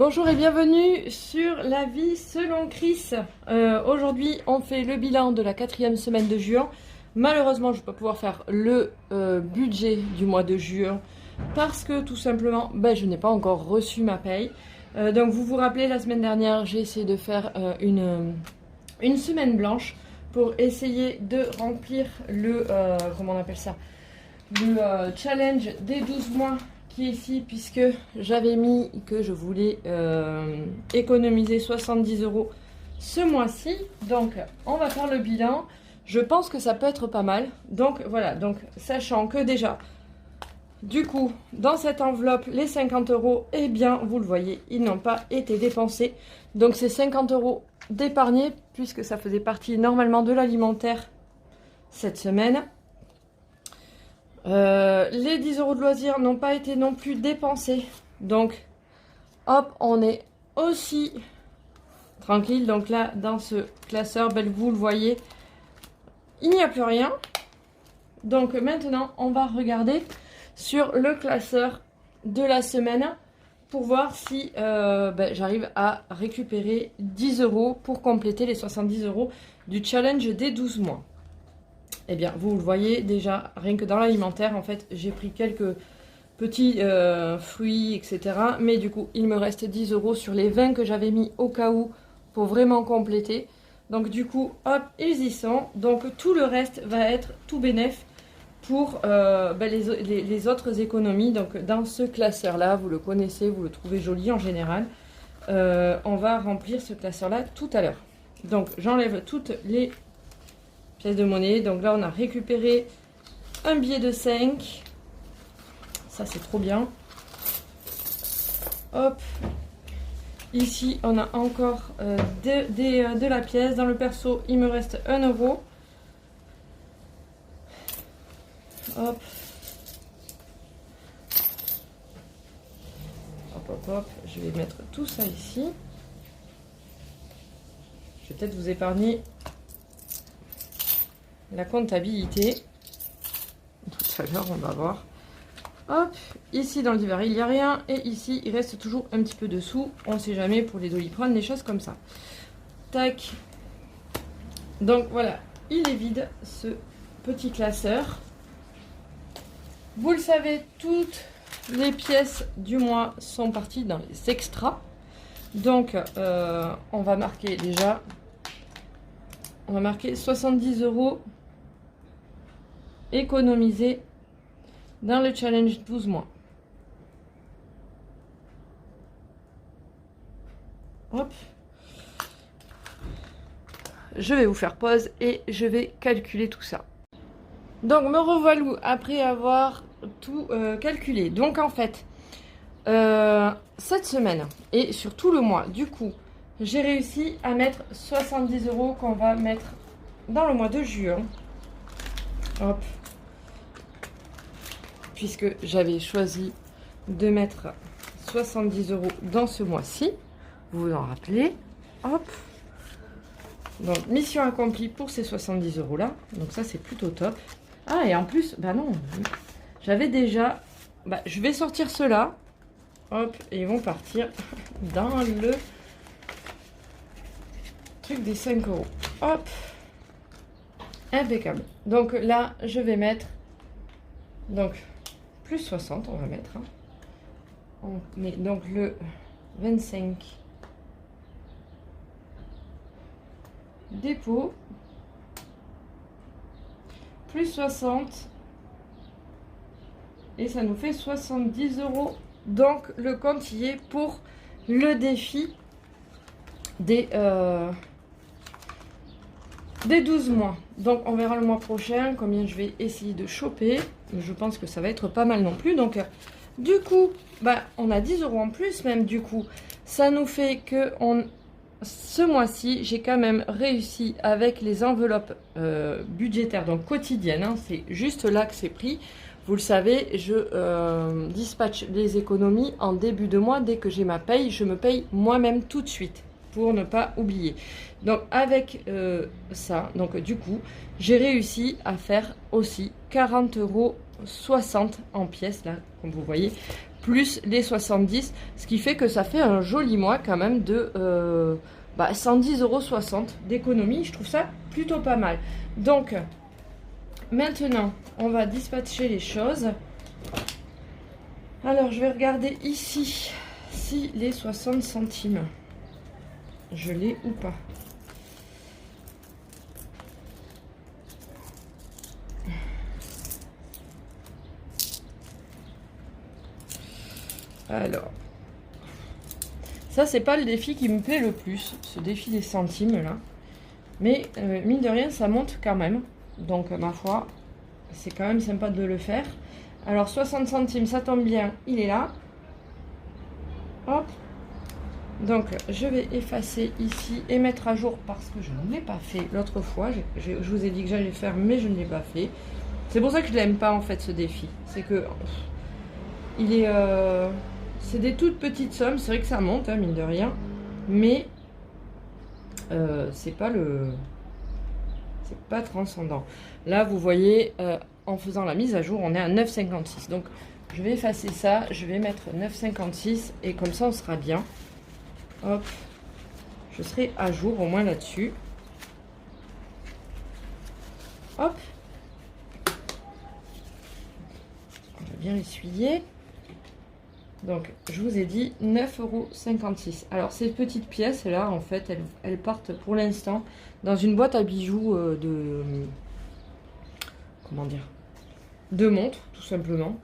Bonjour et bienvenue sur la vie selon Chris. Aujourd'hui, on fait le bilan de la 4e semaine de juin. Malheureusement, je ne vais pas pouvoir faire le budget du mois de juin parce que tout simplement, je n'ai pas encore reçu ma paye. Donc, vous vous rappelez, la semaine dernière, j'ai essayé de faire une semaine blanche pour essayer de remplir le, comment on appelle ça, le challenge des 12 mois qui est ici, puisque j'avais mis que je voulais économiser 70 € ce mois-ci. Donc on va faire le bilan. Je pense que ça peut être pas mal. Donc voilà, donc sachant que déjà, du coup, dans cette enveloppe, les 50 €, eh bien, vous le voyez, ils n'ont pas été dépensés. Donc c'est 50 € d'épargnés, puisque ça faisait partie normalement de l'alimentaire cette semaine. Les 10 € de loisirs n'ont pas été non plus dépensés. Donc, hop, on est aussi tranquille. Donc là, dans ce classeur, vous le voyez, il n'y a plus rien. Donc maintenant, on va regarder sur le classeur de la semaine pour voir si j'arrive à récupérer 10 € pour compléter les 70 € du challenge des 12 mois. Eh bien, vous le voyez déjà, rien que dans l'alimentaire, en fait, j'ai pris quelques petits fruits, etc. Mais du coup, il me reste 10 € sur les 20 que j'avais mis au cas où pour vraiment compléter. Donc du coup, hop, ils y sont. Donc tout le reste va être tout bénef pour les autres économies. Donc dans ce classeur-là, vous le connaissez, vous le trouvez joli en général. On va remplir ce classeur-là tout à l'heure. Donc j'enlève toutes les pièces de monnaie. Donc là, on a récupéré un billet de 5. Ça, c'est trop bien. Hop. Ici, on a encore de la pièce. Dans le perso, il me reste 1 €. Hop. Hop, hop, hop. Je vais mettre tout ça ici. Je vais peut-être vous épargner la comptabilité. Tout à l'heure, on va voir. Hop, ici dans le divers, il n'y a rien. Et ici, il reste toujours un petit peu de sous. On ne sait jamais pour les Doliprane, des choses comme ça. Tac. Donc voilà, il est vide ce petit classeur. Vous le savez, toutes les pièces du mois sont parties dans les extras. Donc, on va marquer déjà. On va marquer 70 € économisés dans le challenge 12 mois. Hop. Je vais vous faire pause et je vais calculer tout ça. Donc me revoilà après avoir tout calculé. Donc en fait, cette semaine et sur tout le mois, du coup, j'ai réussi à mettre 70 € qu'on va mettre dans le mois de juin. Hop. Puisque j'avais choisi de mettre 70 € dans ce mois-ci. Vous vous en rappelez. Hop. Donc, mission accomplie pour ces 70 € là. Donc ça, c'est plutôt top. Ah, et en plus, non. J'avais déjà... je vais sortir ceux-là. Hop, et ils vont partir dans le truc des 5 €. Hop. Impeccable. Donc là, je vais mettre... Donc, plus 60, on va mettre. On met donc le 25 dépôt. Plus 60. Et ça nous fait 70 €. Donc, le compte y est pour le défi des 12 mois. Donc on verra le mois prochain combien je vais essayer de choper. Je pense que ça va être pas mal non plus. Donc du coup, on a 10 € en plus même du coup. Ça nous fait que ce mois-ci, j'ai quand même réussi avec les enveloppes budgétaires, donc quotidiennes. C'est juste là que c'est pris. Vous le savez, je dispatche les économies en début de mois. Dès que j'ai ma paye, je me paye moi-même tout de suite pour ne pas oublier. Donc avec ça, donc du coup, j'ai réussi à faire aussi 40,60 € en pièces, là, comme vous voyez, plus les 70, ce qui fait que ça fait un joli mois quand même de 110,60 € d'économie. Je trouve ça plutôt pas mal. Donc, maintenant, on va dispatcher les choses. Alors, je vais regarder ici si les 60 centimes, je l'ai ou pas. Alors, ça c'est pas le défi qui me plaît le plus, ce défi des centimes là. Mais mine de rien, ça monte quand même. Donc ma foi, c'est quand même sympa de le faire. Alors 60 centimes, ça tombe bien, il est là. Hop. Donc je vais effacer ici et mettre à jour parce que je ne l'ai pas fait l'autre fois. Je vous ai dit que j'allais faire, mais je ne l'ai pas fait. C'est pour ça que je l'aime pas en fait ce défi. C'est que il est, c'est des toutes petites sommes. C'est vrai que ça monte, hein, mine de rien, mais c'est pas transcendant. Là, vous voyez, en faisant la mise à jour, on est à 9,56. Donc, je vais effacer ça. Je vais mettre 9,56 et comme ça, on sera bien. Hop, je serai à jour au moins là-dessus. Hop, on va bien l'essuyer. Donc, je vous ai dit 9,56 €. Alors, ces petites pièces-là, en fait, elles partent pour l'instant dans une boîte à bijoux comment dire, de montre, tout simplement.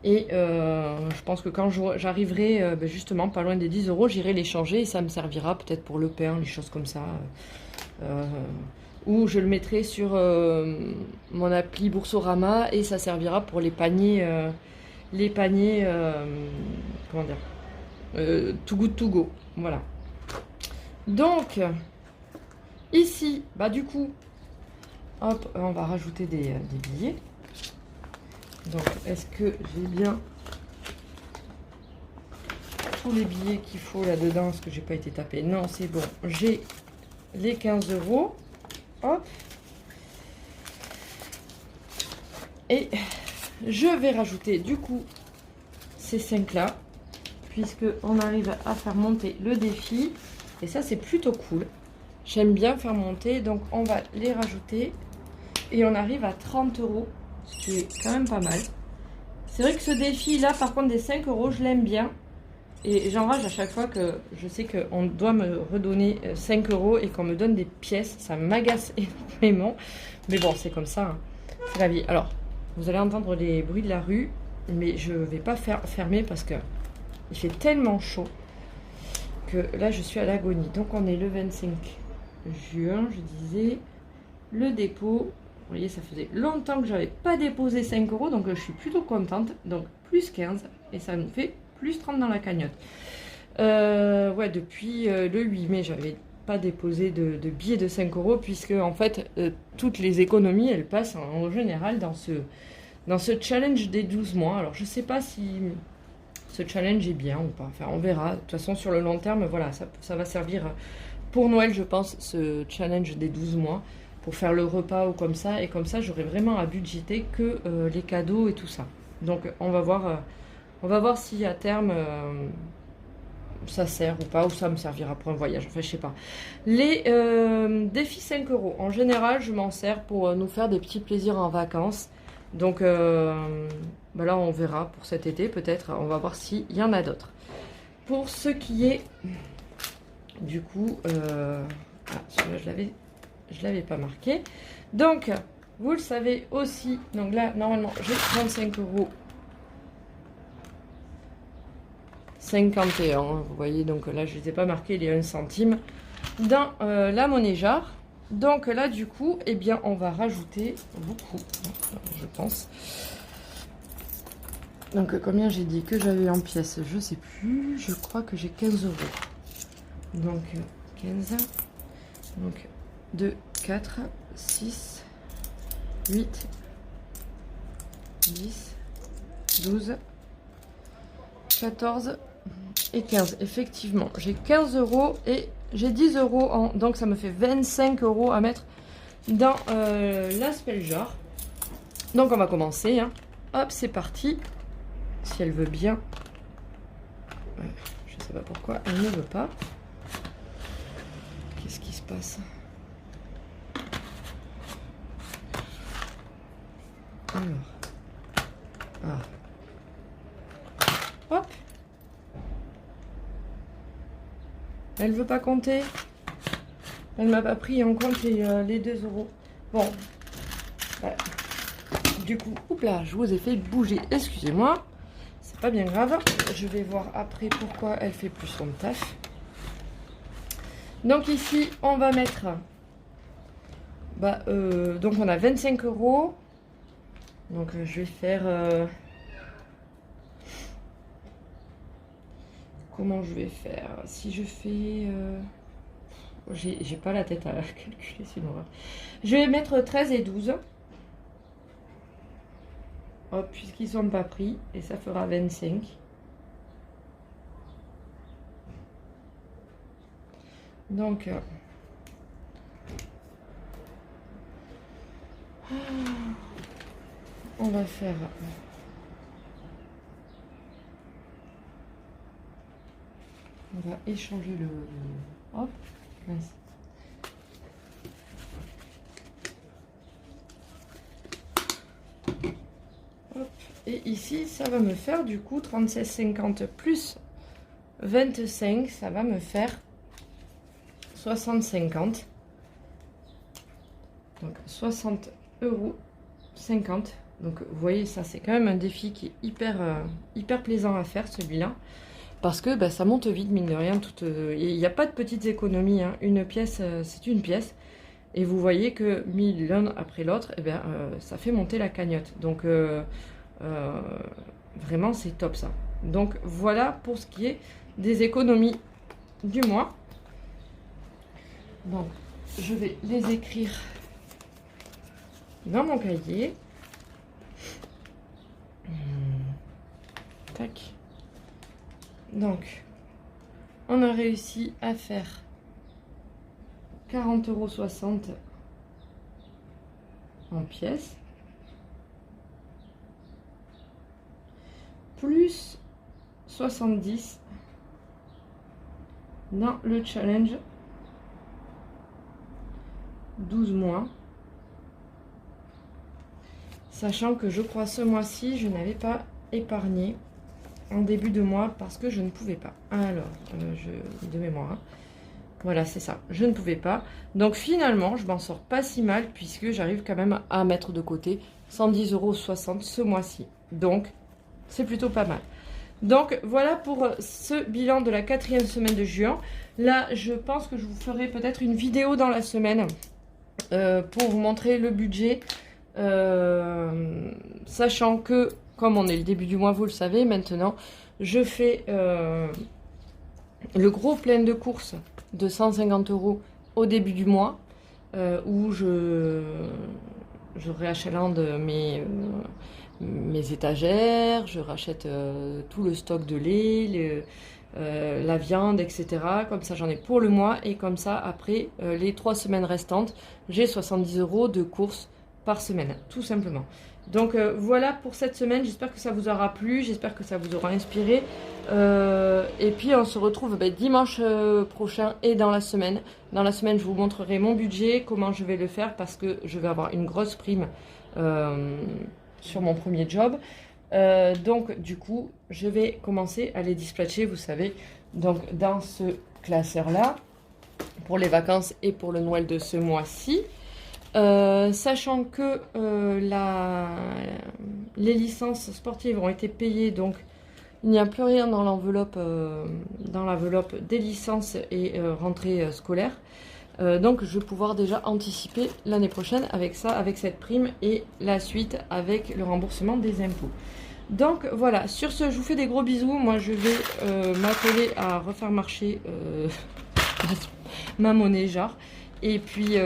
Et je pense que quand j'arriverai justement pas loin des 10 €, j'irai les changer et ça me servira peut-être pour le pain, les choses comme ça. Ou je le mettrai sur mon appli Boursorama et ça servira pour les paniers... comment dire, Too Good To Go, voilà. Donc ici, du coup, hop, on va rajouter des billets. Donc est-ce que j'ai bien tous les billets qu'il faut là dedans? Est-ce que j'ai pas été tapé? Non, c'est bon, j'ai les 15 €. Hop, et je vais rajouter du coup ces 5 là, puisque on arrive à faire monter le défi. Et ça, c'est plutôt cool. J'aime bien faire monter, donc on va les rajouter. Et on arrive à 30 €, ce qui est quand même pas mal. C'est vrai que ce défi là, par contre, des 5 €, je l'aime bien. Et j'enrage à chaque fois que je sais qu'on doit me redonner 5 € et qu'on me donne des pièces. Ça m'agace énormément. Mais bon, c'est comme ça, hein. C'est la vie. Alors, vous allez entendre les bruits de la rue, mais je ne vais pas fermer parce que il fait tellement chaud que là, je suis à l'agonie. Donc, on est le 25 juin, je disais, le dépôt. Vous voyez, ça faisait longtemps que je n'avais pas déposé 5 €, donc je suis plutôt contente. Donc, plus 15, et ça me fait plus 30 dans la cagnotte. Ouais, depuis le 8 mai, j'avais pas déposé de billets de 5 €, puisque en fait, toutes les économies, elles passent en général dans ce challenge des 12 mois. Alors, je sais pas si ce challenge est bien ou pas. Enfin, on verra. De toute façon, sur le long terme, voilà, ça va servir pour Noël, je pense, ce challenge des 12 mois, pour faire le repas ou comme ça. Et comme ça, j'aurai vraiment à budgéter que les cadeaux et tout ça. Donc, on va voir si à terme... ça sert ou pas, ou ça me servira pour un voyage, enfin je sais pas. Les défis 5 €, en général je m'en sers pour nous faire des petits plaisirs en vacances. Donc là on verra pour cet été, peut-être on va voir s'il y en a d'autres. Pour ce qui est du coup celui-là je l'avais pas marqué. Donc vous le savez aussi, donc là normalement j'ai 35 €. 51, vous voyez, donc là je ne les ai pas marqués les 1 centime dans la monnaie jarre. Donc là du coup, eh bien on va rajouter beaucoup, je pense. Donc combien j'ai dit que j'avais en pièces, je sais plus, je crois que j'ai 15 €. Donc 15, donc 2, 4, 6, 8, 10, 12, 14 et 15. Effectivement, j'ai 15 € et j'ai 10 € en... Donc ça me fait 25 € à mettre dans la spell jar. Donc on va commencer, hein. Hop, c'est parti. Si elle veut bien Je sais pas pourquoi elle ne veut pas. Qu'est-ce qui se passe? Alors. Ah. Hop. Elle veut pas compter. Elle m'a pas pris en compte les 2 euros. Bon. Ouais. Du coup, oups là, je vous ai fait bouger. Excusez-moi. C'est pas bien grave. Je vais voir après pourquoi elle fait plus son taf. Donc ici, on va mettre... donc on a 25 euros. Donc je vais faire... comment je vais faire? Si je fais... j'ai pas la tête à calculer, c'est une horreur. Je vais mettre 13 et 12. Hop, puisqu'ils sont pas pris. Et ça fera 25. Donc... on va faire... on va échanger le... hop, mince. Hop. Et ici, ça va me faire du coup 36,50 plus 25, ça va me faire 60,50. Donc 60 euros 50. Donc vous voyez, ça c'est quand même un défi qui est hyper plaisant à faire, celui-là. Parce que ça monte vite, mine de rien. Il n'y a pas de petites économies. Hein. Une pièce, c'est une pièce. Et vous voyez que mis l'un après l'autre, ça fait monter la cagnotte. Donc vraiment, c'est top ça. Donc voilà pour ce qui est des économies du mois. Donc je vais les écrire dans mon cahier. Tac. Donc, on a réussi à faire 40,60 € en pièces. Plus 70 dans le challenge 12 mois. Sachant que je crois ce mois-ci, je n'avais pas épargné en début de mois parce que je ne pouvais pas. Alors, de mémoire, hein. Voilà, c'est ça, je ne pouvais pas. Donc finalement, je m'en sors pas si mal puisque j'arrive quand même à mettre de côté 110,60 € ce mois-ci. Donc, c'est plutôt pas mal. Donc, voilà pour ce bilan de la 4e semaine de juin. Là, je pense que je vous ferai peut-être une vidéo dans la semaine pour vous montrer le budget. Sachant que, comme on est le début du mois, vous le savez, maintenant, je fais le gros plein de courses de 150 € au début du mois, où je réachalande mes étagères, je rachète tout le stock de lait, la viande, etc. Comme ça, j'en ai pour le mois, et comme ça, après, les 3 semaines restantes, j'ai 70 € de courses par semaine, tout simplement. Donc voilà pour cette semaine, j'espère que ça vous aura plu, j'espère que ça vous aura inspiré. Et puis on se retrouve dimanche prochain et dans la semaine. Dans la semaine, je vous montrerai mon budget, comment je vais le faire, parce que je vais avoir une grosse prime sur mon premier job. Donc du coup, je vais commencer à les dispatcher, vous savez, donc dans ce classeur-là, pour les vacances et pour le Noël de ce mois-ci. Sachant que les licences sportives ont été payées, donc il n'y a plus rien dans l'enveloppe des licences et rentrée scolaire. Donc je vais pouvoir déjà anticiper l'année prochaine avec ça, avec cette prime, et la suite avec le remboursement des impôts. Donc voilà, sur ce, je vous fais des gros bisous. Moi je vais m'atteler à refaire marcher ma monnaie, genre. Et puis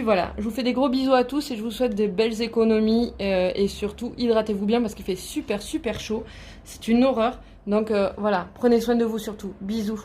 voilà, je vous fais des gros bisous à tous et je vous souhaite de belles économies et surtout hydratez-vous bien parce qu'il fait super chaud. C'est une horreur. Donc voilà, prenez soin de vous surtout. Bisous.